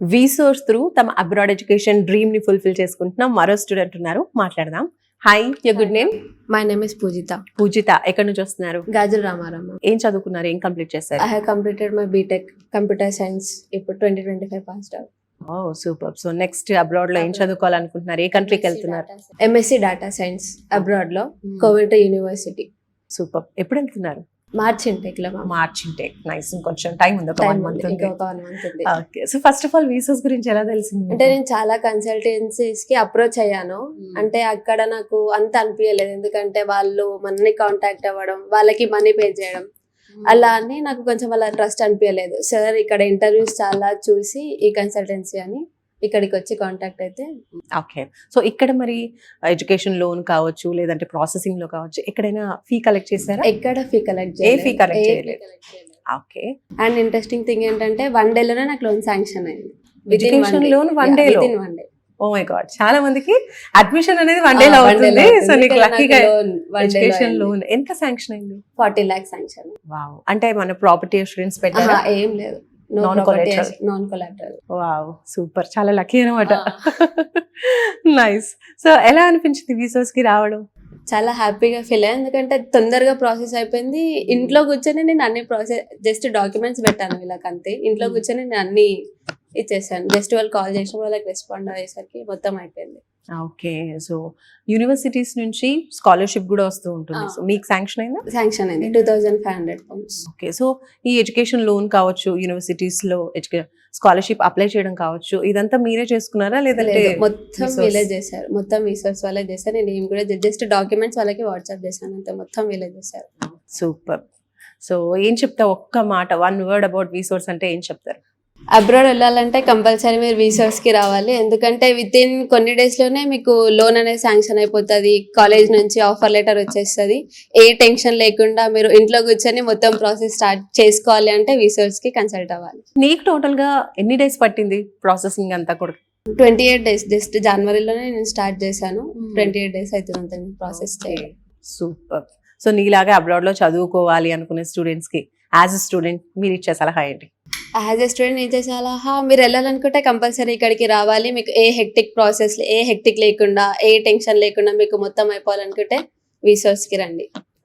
వీసోర్స్ through తమ abroad education dream ని fulfil చేసుకుంటున్న మరో స్టూడెంట్ ఉన్నారు, మాట్లాడదాం. Hi, your good name? My name is Pujita. పూజిత. ఎక్కడి నుంచి వస్తున్నారు? Gajal Ramarama. ఏం చదువుకున్నారు? ఏం కంప్లీట్ చేశారు? I have completed my BTech Computer Science. ఇప్పుడు 2025 passed out. ఓ సూపర్. సో నెక్స్ట్ అబ్రాడ్ లో ఏం చదువుకోవాలనుకుంటున్నారు? ఏ కంట్రీకి వెళ్తున్నారు? MSc Data Science abroad లో Coventry University. సూపర్. ఎప్పుడు వెళ్తున్నారు? మార్చ్ ఇంటెక్ లో మార్చ్ ఇంటేక్. నైస్. ఇంకొంచెం టైం ఉంది, ఒక 1 month ఉంది. ఇంకొక 1 month ఉంది. Okay. So first of all visas గురించి ఎలా తెలిసింది? అంటే నేను చాలా కన్సల్టెన్సీస్ కి అప్రోచ్ అయ్యాను. అంటే అక్కడ నాకు అంత అనిపించలేదు, ఎందుకంటే వాళ్ళు మనని కాంటాక్ట్ అవ్వడం, వాళ్ళకి మనీ పే చేయడం, అలా అని నాకు కొంచెం వాళ్ళ ట్రస్ట్ అనిపించలేదు. సార్ ఇక్కడ ఇంటర్వ్యూస్ చాలా చూసి ఈ కన్సల్టెన్సీ అని ఇక్కడికి వచ్చి కాంటాక్ట్ అయితే. ఓకే. సో ఇక్కడ మరి ఎడ్యుకేషన్ లోన్ కావచ్చు, లేదంటే ప్రాసెసింగ్ లో కావచ్చు, ఎక్కడైనా ఫీ కలెక్ట్ చేశారా? ఎక్కడ ఫీ కలెక్ట్ ఏ fee collect చేయలేదు. ఓకే. అండ్ ఇంట్రెస్టింగ్ థింగ్ ఏంటంటే 1 day లోనే నాకు లోన్ శాంక్షన్ అయింది. ఎడ్యుకేషన్ లోన్ 1 day లో? Within 1 day. Oh my god, చాలా మందికి అడ్మిషన్ అనేది 1 day లో అవుతుంది. సో నీకు లక్కీగా ఎడ్యుకేషన్ లోన్ ఎంత శాంక్షన్ అయింది? 40 lakhs శాంక్షన్. వావ్. అంటే మన ప్రాపర్టీ ఇన్సూరెన్స్ పెట్టారా? ఏం లేదు, Non collateral. Non collateral. Wow, super. చాలా లక్కీ అనమాట. నైస్. సో ఎలా అనిపించింది వీసాస్ కి రావడం? చాలా హ్యాపీగా ఫీల్ అయ్యాను, ఎందుకంటే తొందరగా ప్రాసెస్ అయిపోయింది. ఇంట్లో కూర్చొని నేను అన్ని ప్రాసెస్, జస్ట్ డాక్యుమెంట్స్ పెట్టాను వీళ్ళకి అంతే. ఇంట్లో కూర్చొని నేను అన్ని ఇచ్చేసాను. జస్ట్ వాళ్ళు కాల్ చేసిన వాళ్ళకి రెస్పాండ్ అయ్యేసరికి మొత్తం అయిపోయింది. ఓకే. సో యూనివర్సిటీస్ నుంచి స్కాలర్షిప్ కూడా వస్తూ ఉంటుంది. సో మీకు శాంక్షన్ అయిందా? శాంక్షన్ అయింది 2500 pounds. ఓకే. సో ఈ ఎడ్యుకేషన్ లోన్ కావచ్చు, యూనివర్సిటీస్ లో స్కాలర్షిప్ అప్లై చేయడం కావచ్చు, ఇదంతా మీరే చేసుకున్నారా లేదంటే? మొత్తం వీలే చేశారు, మొత్తం రీసోర్స్ వాళ్ళే చేశారు. నేను ఏం కూడా జస్ట్ డాక్యుమెంట్స్ వాళ్ళకి వాట్సాప్ చేశాను అంతే, మొత్తం వీలే చేశారు. సూపర్. సో ఏం చెప్తావు? ఒక్క మాట, 1 word అబౌట్ వీసోర్స్ అంటే ఏం చెప్తారు? అబ్రాడ్ వెళ్ళాలంటే కంపల్సరీ మీరు వీసాస్ కి రావాలి, ఎందుకంటే విత్ ఇన్ కొన్ని డేస్ లోనే మీకు లోన్ అనేది శాంక్షన్ అయిపోతుంది. కాలేజ్ నుంచి ఆఫర్ లెటర్ వచ్చేస్తుంది. ఏ టెన్షన్ లేకుండా మీరు ఇంట్లో కూర్చొని మొత్తం ప్రాసెస్ స్టార్ట్ చేసుకోవాలి అంటే వీసాస్ కి కన్సల్ట్ అవ్వాలి. నీకు టోటల్ గా ఎన్ని డేస్ పట్టింది ప్రాసెసింగ్ అంతా కూడా? 28 days. జస్ట్ జనవరిలోనే నేను స్టార్ట్ చేశాను. 28 days అవుతుంది ప్రాసెస్ చేయడం. సూపర్. సో నీలాగా అబ్రాడ్ లో చదువుకోవాలి అనుకునే స్టూడెంట్స్ కి యాజ్ ఎ స్టూడెంట్ మీరు ఇచ్చే సలహా ఏంటి? యాజ్ ఎ స్టూడెంట్ ఏం చేసేలా, మీరు వెళ్ళాలనుకుంటే కంపల్సరీ ఇక్కడికి రావాలి. మీకు ఏ హెక్టిక్ ప్రాసెస్, ఏ హెక్టిక్ లేకుండా, ఏ టెన్షన్ లేకుండా మీకు మొత్తం అయిపోవాలనుకుంటే వీసాస్ కి రండి.